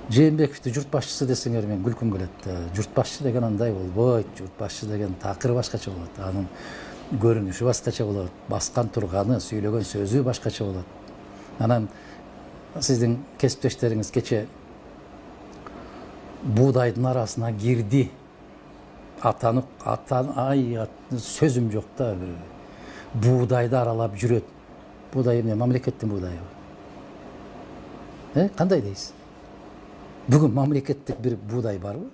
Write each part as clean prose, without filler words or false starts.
Жээнбековду журт башчысы десеңер мен күлкүм келет. Журт башчы деген андай болбойт. Журт башчы деген такыры башкача болот. Анын көрүнүшү башкача болот. Баскан турганы, сүйлөгөн сөзү башкача болот. Анан сиздин кесиптештериңиз кече buğdayдын арасына кирди. Ай, сөзүм жок да. Buğdayды аралап жүрөт. Buğday эмне, мамлекеттин buğdayы. Кандай дейсиз? Бүгүн мамлекеттик бир buğday барбы?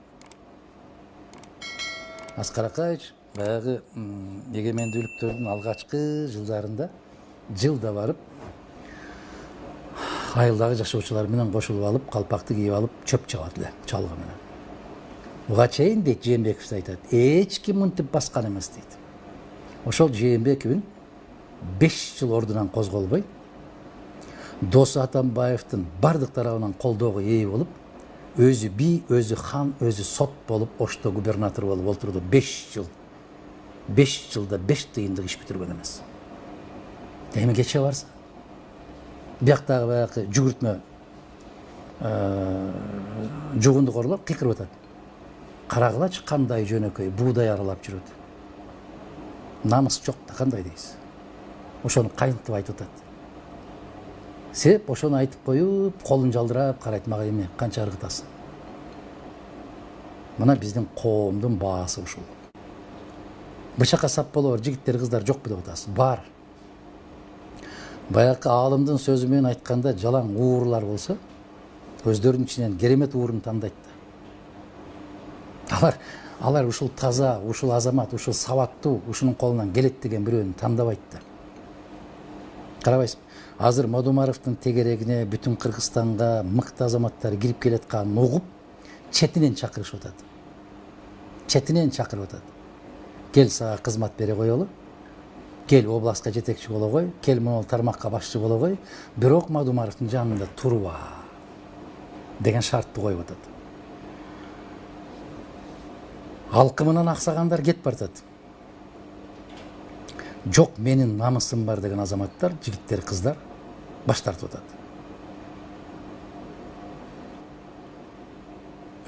Аскар Акаевич баягы эгемендүүлүктөрдүн алгачкы жылдарында жылда барып айылдагы жашоочулар менен кошулуп алып, калпакты кийип алып, чөп чабат эле, чалгы менен. Буга чейин дейт Жээнбеков айтат, эч ким мынтип баскан эмес дейт. Ошол Жээнбековдун 5 жыл ордунан козголбой, Досу Атамбаевдин бардык тарабынан колдоого ээ болуп, өзү би, өзү хан, өзү сот болуп, Ошто губернатор болуп олтурду 5 жыл. 5 жылда 5 тыйындык иш бүтүргөн эмес. Эми кече барса, бияктагы баягы жүгүртмө жугундукорлор кыйкырып атат. Карагылачы кандай жөнөкөй buğday аралап жүрөт. Намыс жок да, кандай дейсиз? Ошону кайынтып айтып атат. Себеп ошону айтып коюп, колун жалдырап карайт, мага эмне, канча ыргытасың. Мына биздин коомдун баасы ушул. Бычакка сап болор, жигиттер, кыздар жокпу деп атасыз. Бар. Баягы аалымдын сөзү менен айтканда, жалаң уурлар болсо, өздөрүнүн ичинен керемет уурун тандайт да. Алар ушул таза, ушул азамат, ушул сабаттуу, ушунун колунан келет деген бирөөнү тандабайт да. Карабайсызбы? Азыр Модумаровдун тегерегине бүтүн Кыргызстанга мыкты азаматтар кирип келатканын угуп, четинен чакырышып атат. Четинен чакырып атат. Кел сага кызмат бере коелу. Кел областка жетекчи боло кой, кел могул тармакка башчы боло кой, бирок Модумаровдун жанында турба деген шартты коюп атат. Алкымынан аксагандар кетип баратат. Жок, менин намысым бар деген азаматтар, жигиттер, кыздар баш тартып атат.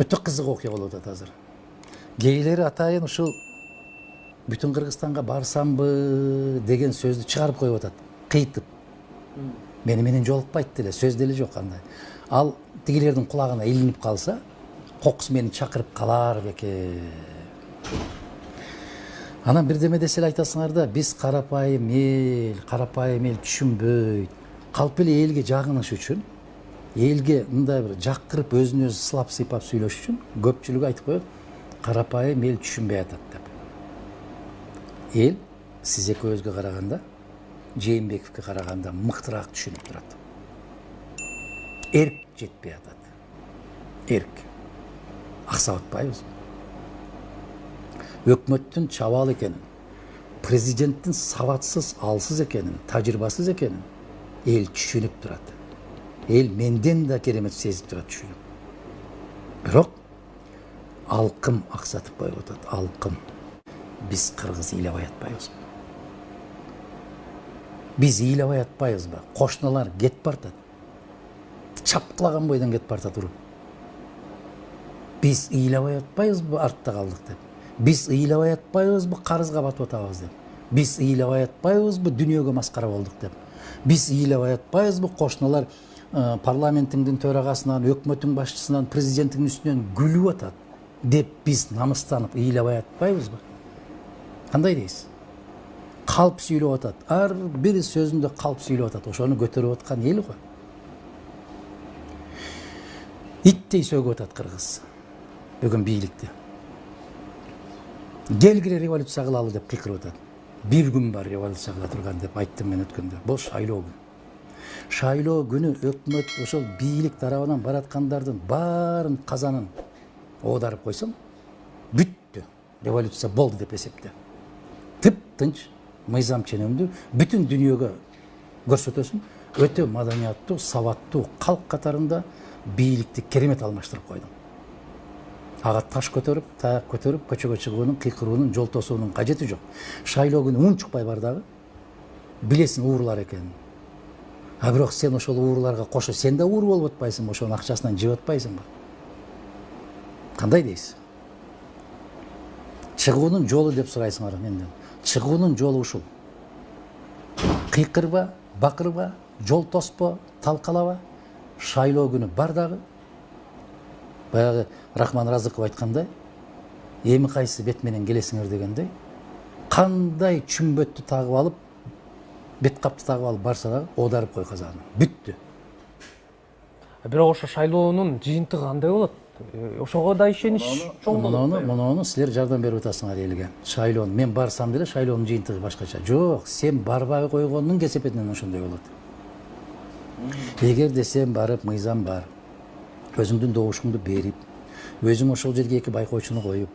Өтө кызык окуя болуп атат азыр. Кейлери атайын ушул бүтүн Кыргызстанга барсамбы деген сөздү чыгарып коюп атат. Кыйтып. Менен жолукпайт деле, сөз деле жок андай. Ал тигилердин кулагына илинип калса, кокус мени чакырып калар беке. Анан бирдеме десе эле айтасыңар да, биз карапайым эл түшүнбөйт. Калп эле элге жагыныш үчүн, элге мындай бир жаккырып өзүн өзү сылап сыйпап сүйлөш үчүн көпчүлүк айтып коет, карапайым эл түшүнбөй атат деп. Эл сиз экөөбүзгө караганда, Жээнбековго караганда мыктыраак түшүнүп турат. Эрк жетпей атат. Эрк. Аксап атпайбызбы? Өкмөттүн чабал экенин, президенттин сабатсыз, алсыз экенин, тажрыйбасыз экенин эл түшүнүп турат. Эл менден да керемет сезип турат, түшүнүп. Бирок алкым аксатып коюп атат, алкым. Биз кыргыз ыйлабай атпайбызбы? Биз ыйлабай атпайбызбы? Кошуналар кетип баратат. Чапкылаган бойдон кетип баратат уруп. Биз ыйлабай атпайбызбы артта калдык деп? Биз ыйлабай атпайбызбы карызга батып атабыз деп? Биз ыйлабай атпайбызбы дүнүйөгө маскара болдук деп? Биз ыйлабай атпайбызбы кошуналар парламенттин төрагасынан, өкмөттүн башчысынан, президенттин үстүнөн күлүп атат деп биз намыстанып ыйлабай атпайбызбы? Кандай дейсиз? Калп сүйлөп атат. Ар бир сөзүндө калп сүйлөп атат. Ошону көтөрүп аткан эл го. Иттей сөгүп атат кыргыз. Бүгүн бийликти. Келгиле революция кылалы деп кыйкырып атат. Бир күн бар революция кыла турган деп айттым мен өткөндө. Бул шайлоо күнү. Шайлоо күнү өкмөт ошол бийлик тарабынан бараткандардын баарын казанын оодарып койсоң, бүттү. Революция болду деп эсепте. Тып-тынч, мыйзам ченемдүү, бүтүн дүнүйөгө көрсөтөсүң, өтө маданияттуу, сабаттуу калк катарында бийликти керемет алмаштырып койдуң. Ага таш көтөрүп, таяк көтөрүп, көчөгө чыгуунун, кыйкыруунун, жол тосуунун кажети жок. Шайлоо күнү унчукпай бар дагы. Билесиң уурлар экенин. А бирок сен ошол уурларга кошо сен да уур болуп атпайсыңбы, ошонун акчасынан жеп атпайсыңбы? Кандай дейсиз? Чыгуунун жолу деп сурайсыңар менден. Чыгуунун жолу ушул. Кыйкырба, бакырба, жол тоспо, талкалаба. Шайлоо күнү бар дагы. Баягы Рахман Разыков айткандай, эми кайсы бет менен келесиңер дегендей, кандай чүмбөттү тагып алып, бет капты тагып алып барса дагы оодарып кой казаны. Бүттү. Бирок ошо шайлоонун жыйынтыгы кандай болот? Ошого да ишенич чоң болот. Муну силер жардам берип атасыңар элге. Шайлоон мен барсам деле шайлоонун жыйынтыгы башкача. Жок, сен барбай койгондун кесепетинен ошондой болот. Эгерде сен барып, мыйзам бар, өзүңдүн добушуңду берип, өзүң ошол жерге эки байкоочуну коюп,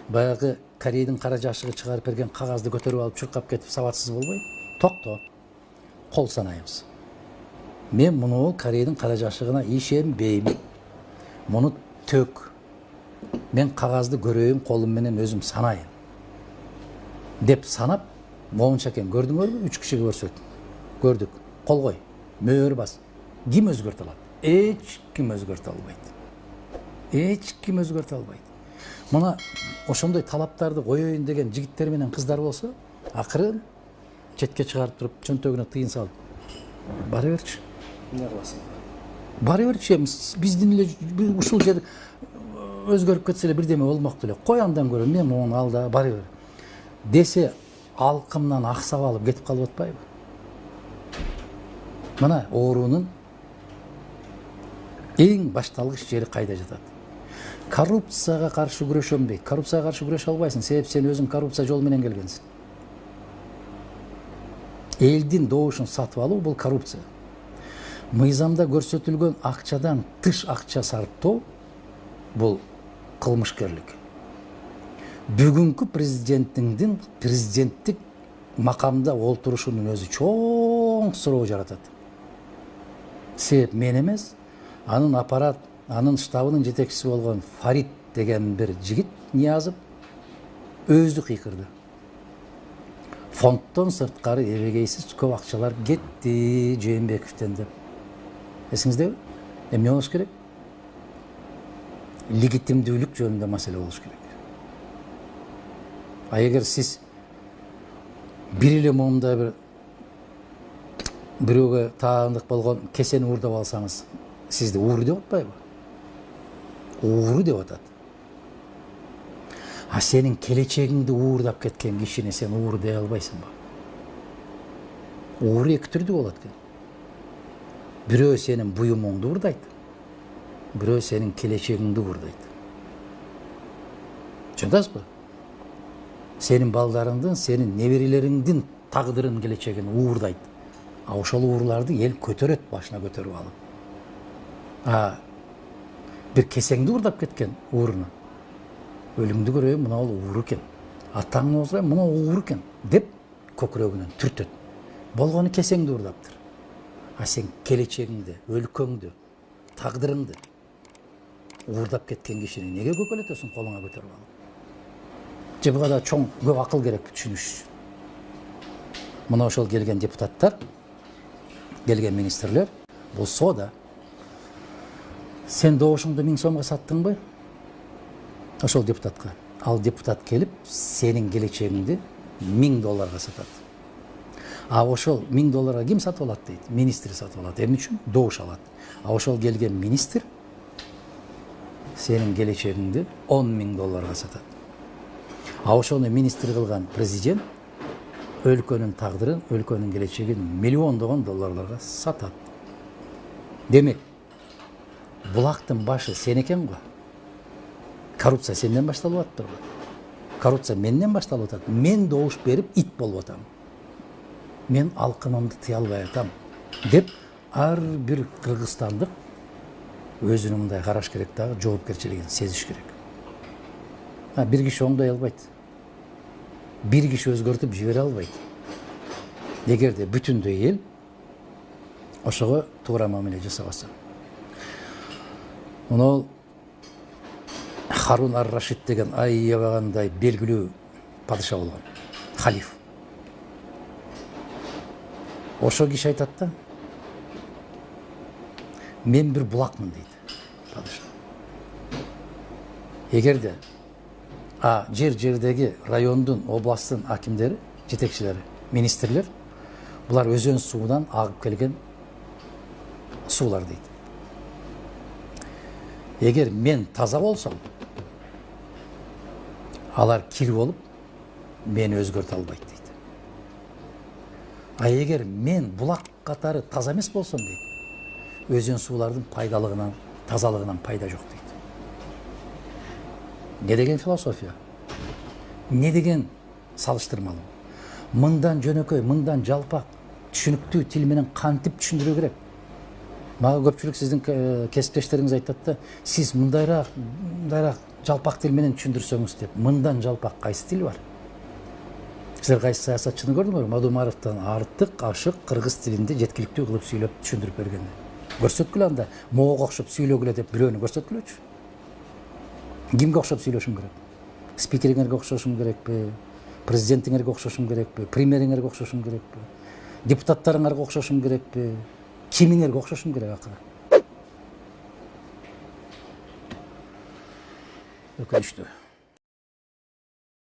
баягы Корейдин кара жашыгы чыгарып берген кагазды көтөрүп алып чуркап кетип сабатсыз болбой, токто, кол санайбыз. Мен муну Корейдин кара жашыгына ишенбейм. Муну тök. Мен кагазды көрөйүн колум менен өзүм санайын. Деп санап, моунча экен көрдүңөрбү? 3 кишиге көрсөт. Көрдүк. Кол кой. Мөөр бас. Ким өзгөртө алат? Эч ким өзгөртө албайт. Эч ким өзгөртө албайт. Мына ошондой талаптарды коёюн деген жигиттер менен кыздар болсо, акырын четке чыгарып туруп, чөнтөгүнө тыйын салып, бара берчи. Эмне кыласың? Бара берчи, биздин эле ушул жер өзгөрүп кетсе эле бирдеме болмок эле. Кой андан көрө, мен муну алда бара бер. Десе, алкымдан аксап алып кетип калып атпайбы? Мына оорунун эң башталгыч жери кайда жатат? Коррупцияга каршы күрөшөм дейт. Коррупцияга каршы күрөшө албайсың, себеп сен өзүң коррупция жолу менен келгенсиң. Элдин добушун сатып алуу бул коррупция. Мыйзамда көрсөтүлгөн акчадан тыш акча сарптоо бул кылмышкерлик. Бүгүнкү президенттик макамда олтурушунун өзү чоң суроо жаратат. Себеп мен эмес, анын аппарат, анын штабынын жетекчиси болгон Фарид деген бир жигит Ниязов өзү кыйкырды. Фонддон сырткары эбегейсиз көп акчалар кетти Жээнбековден деп. Эсиңиздеби? Эмне болуш керек? Легитимдүүлүк жөнүндө маселе болуш керек. А эгер сиз бир эле момундай бир бирөөгө таандык болгон кесени уурдап алсаңыз, сизди ууру деп атпайбы? Ууру деп атат. А сенин келечегиңди уурдап кеткен кишини сен ууру дей албайсыңбы? Ууру эки түрдүү болот экен. Бирөө сенин буюмуңду уурдайт, бирөө сенин келечегиңди уурдайт. Түшүнөсүзбү? Сенин балдарыңдын, сенин неберелериңдин тагдырын, келечегин уурдайт. А ошол ууруларды эл көтөрөт, башына көтөрүп алып. А бир кесеңди уурдап кеткен ууруну. Өлүңдү көрөйүн, мына ол ууру экен. Атаңды озурайын, мына ууру экен деп көкүрөгүнөн түртөт. Болгону кесеңди уурдаптыр. А сен келечегиңди, өлкөңдү, тагдырыңды уурдап кеткен кишини неге көкөлөтөсүң колуңа көтөрүп алып? Же буга да чоң көп акыл керек түшүнүш үчүн. Мына ошол келген депутаттар, келген министрлер болсо да сен добушуңду 1000 сомго саттыңбы? Ошол депутатка. Ал депутат келип сенин келечегиңди $1000 сатат. А ошол $1000 ким сатып алат дейт? Министр сатып алат. Эмне үчүн? Добуш алат. А ошол келген министр сенин келечегиңди $10.000 сатат. А ошону министр кылган президент өлкөнүн тагдырын, өлкөнүн келечегин миллиондогон долларларга сатат. Демек, булактын башы сен экен го. Коррупция сенден башталып атпыр го. Коррупция менден башталып атат. Мен добуш берип ит болуп атам. Мен алкымымды тыя албай атам деп ар бир кыргызстандык өзүнүн мындай караш керек дагы, жоопкерчилигин сезиш керек. Бир киши оңдой албайт. Бир киши өзгөртүп жибере албайт. Эгерде бүтүндөй эл ошого туура мамиле жасабаса. Мына Харун ар-Рашид деген аябагандай белгилүү падыша болгон, халиф. Ошо киши айтат да, мен бир булакмын дейт падыша. Эгерде жердеги райондун, областтын акимдери, жетекчилери, министрлер булар өзөн суунан агып келген суулар дейт. Эгер мен таза болсом, алар кир болуп мени өзгөртө албайт дейт. А эгер мен булак катары таза эмес болсом дейт, өзөн суулардын пайдалыгынан, тазалыгынан пайда жок дейт. Не деген философия? Не деген салыштырмалуу? Мындан жөнөкөй, мындан жалпак, түшүнүктүү тил менен кантип түшүндүрүү керек? Мага көпчүлүк сиздин кесиптештериңиз айтат да, сиз мындайраак жалпак тил менен түшүндүрсөңүз деп. Мындан жалпак кайсы тил бар? Силер кайсы саясатчыны көрдүңөрбү? Мадумаровдон артык, ашык кыргыз тилинде жеткиликтүү кылып сүйлөп түшүндүрүп бергенди. Көрсөткүлө анда, могого окшоп сүйлөгүлө деп бирөөнү көрсөткүлөчү. Кимге окшоп сүйлөшүм керек? Спикериңерге окшошум керекпи? Президентиңерге окшошум керекпи? Премьериңерге окшошум керекпи? Депутаттарыңарга окшошум керекпи? Кимиңерге окшошум керек акыры? Өкүнүчтүү.